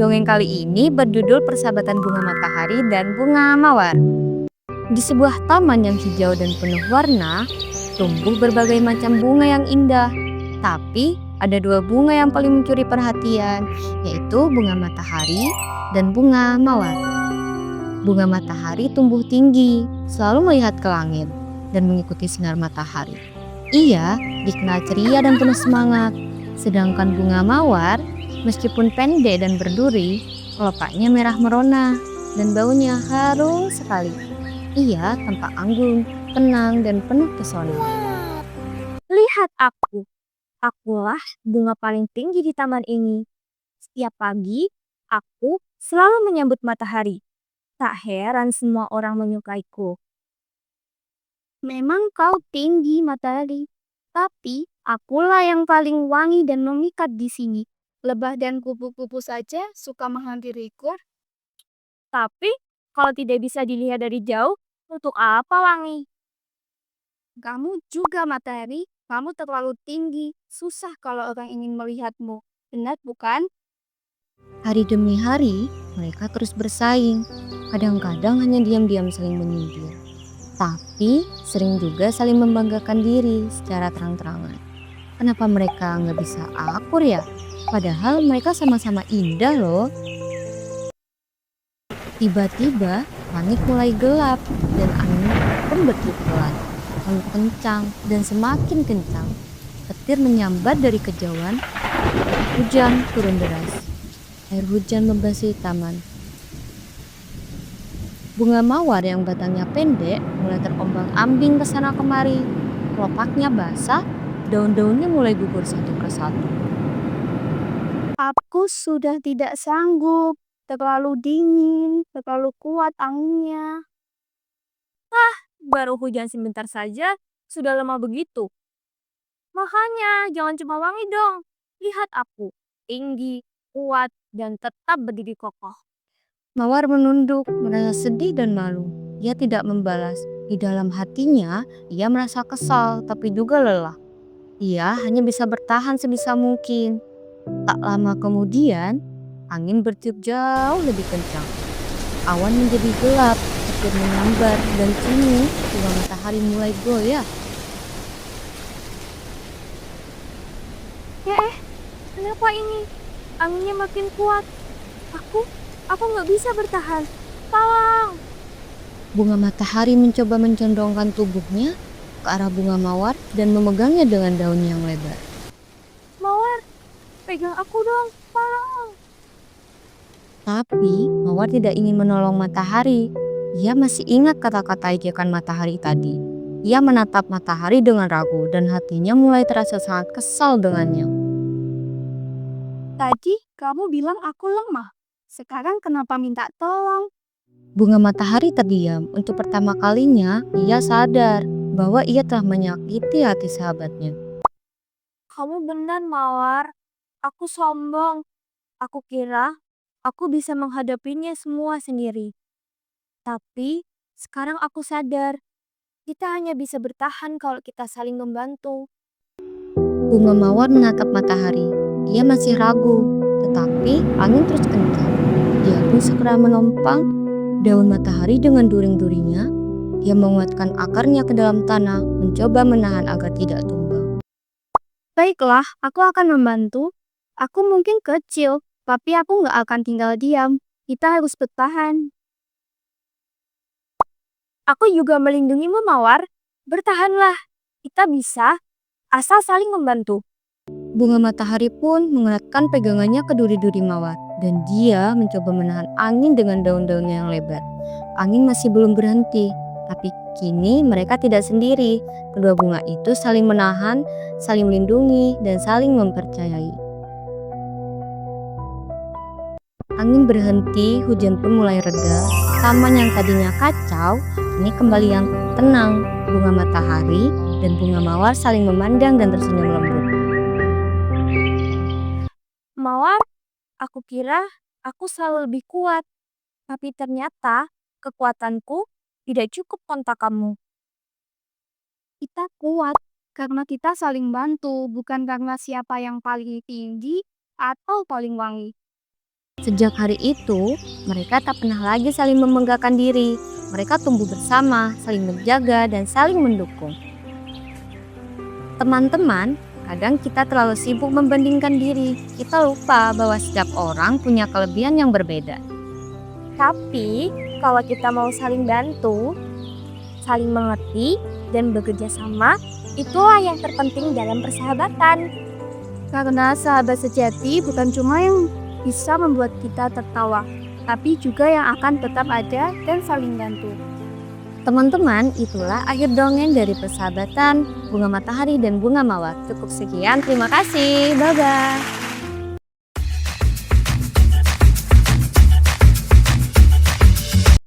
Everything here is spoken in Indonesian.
Dongeng kali ini berjudul Persahabatan Bunga Matahari dan Bunga Mawar. Di sebuah taman yang hijau dan penuh warna, tumbuh berbagai macam bunga yang indah. Tapi ada dua bunga yang paling mencuri perhatian, yaitu bunga matahari dan bunga mawar. Bunga matahari tumbuh tinggi, selalu melihat ke langit dan mengikuti sinar matahari. Ia dikenal ceria dan penuh semangat. Sedangkan bunga mawar, meskipun pendek dan berduri, kelopaknya merah merona dan baunya harum sekali. Ia tampak anggun, tenang, dan penuh pesona. Lihat aku, akulah bunga paling tinggi di taman ini. Setiap pagi, aku selalu menyambut matahari. Tak heran semua orang menyukaiku. Memang kau tinggi, matahari, tapi akulah yang paling wangi dan memikat di sini. Lebah dan kupu-kupu saja suka menghampiriku. Tapi kalau tidak bisa dilihat dari jauh, untuk apa wangi? Kamu juga, matahari. Kamu terlalu tinggi. Susah kalau orang ingin melihatmu. Benar bukan? Hari demi hari, mereka terus bersaing. Kadang-kadang hanya diam-diam saling menyindir. Tapi sering juga saling membanggakan diri secara terang-terangan. Kenapa mereka nggak bisa akur ya? Padahal mereka sama-sama indah loh. Tiba-tiba langit mulai gelap dan angin pun bertiup pelan, lalu kencang dan semakin kencang. Petir menyambar dari kejauhan, hujan turun deras. Air hujan membasahi taman. Bunga mawar yang batangnya pendek mulai terombang-ambing ke sana kemari. Kelopaknya basah, daun-daunnya mulai gugur satu persatu. Aku sudah tidak sanggup. Terlalu dingin, terlalu kuat anginnya. Baru hujan sebentar saja, sudah lama begitu. Makanya jangan cuma wangi dong. Lihat aku, tinggi, kuat, dan tetap berdiri kokoh. Mawar menunduk, merasa sedih dan malu. Ia tidak membalas. Di dalam hatinya, ia merasa kesal tapi juga lelah. Ia hanya bisa bertahan sebisa mungkin. Tak lama kemudian, angin bertiup jauh lebih kencang. Awan menjadi gelap, petir menyambar, dan kini bunga matahari mulai goyah. Kenapa ini? Anginnya makin kuat. Aku nggak bisa bertahan. Tolong! Bunga matahari mencoba mencondongkan tubuhnya ke arah bunga mawar dan memegangnya dengan daunnya yang lebar. Mawar, pegang aku dong. Tolong! Tapi mawar tidak ingin menolong matahari. Ia masih ingat kata-kata ejekan matahari tadi. Ia menatap matahari dengan ragu dan hatinya mulai terasa sangat kesal dengannya. Tadi kamu bilang aku lemah. Sekarang kenapa minta tolong? Bunga matahari terdiam. Untuk pertama kalinya, ia sadar bahwa ia telah menyakiti hati sahabatnya. Kamu benar, Mawar. Aku sombong. Aku kira aku bisa menghadapinya semua sendiri. Tapi sekarang aku sadar, kita hanya bisa bertahan kalau kita saling membantu. Bunga mawar menatap matahari. Ia masih ragu, tetapi angin terus kencang. Dia pun segera menumpang daun matahari dengan during-durinya. Ia menguatkan akarnya ke dalam tanah, mencoba menahan agar tidak tumbang. Baiklah, aku akan membantu. Aku mungkin kecil, tapi aku nggak akan tinggal diam. Kita harus bertahan. Aku juga melindungimu, Mawar. Bertahanlah. Kita bisa, asal saling membantu. Bunga matahari pun mengeratkan pegangannya ke duri-duri mawar, dan dia mencoba menahan angin dengan daun-daunnya yang lebar. Angin masih belum berhenti, tapi kini mereka tidak sendiri. Kedua bunga itu saling menahan, saling melindungi, dan saling mempercayai. Angin berhenti, hujan pun mulai reda. Taman yang tadinya kacau, kini kembali yang tenang. Bunga matahari dan bunga mawar saling memandang dan tersenyum lembut. Mawar, aku kira aku selalu lebih kuat. Tapi ternyata kekuatanku tidak cukup kontak kamu. Kita kuat karena kita saling bantu, bukan karena siapa yang paling tinggi atau paling wangi. Sejak hari itu, mereka tak pernah lagi saling membanggakan diri. Mereka tumbuh bersama, saling menjaga, dan saling mendukung. Teman-teman, kadang kita terlalu sibuk membandingkan diri. Kita lupa bahwa setiap orang punya kelebihan yang berbeda. Tapi, kalau kita mau saling bantu, saling mengerti, dan bekerja sama, itulah yang terpenting dalam persahabatan. Karena sahabat sejati bukan cuma yang bisa membuat kita tertawa, tapi juga yang akan tetap ada dan saling bantu. Teman-teman, itulah akhir dongeng dari persahabatan Bunga Matahari dan Bunga Mawar. Cukup sekian, terima kasih. Bye-bye.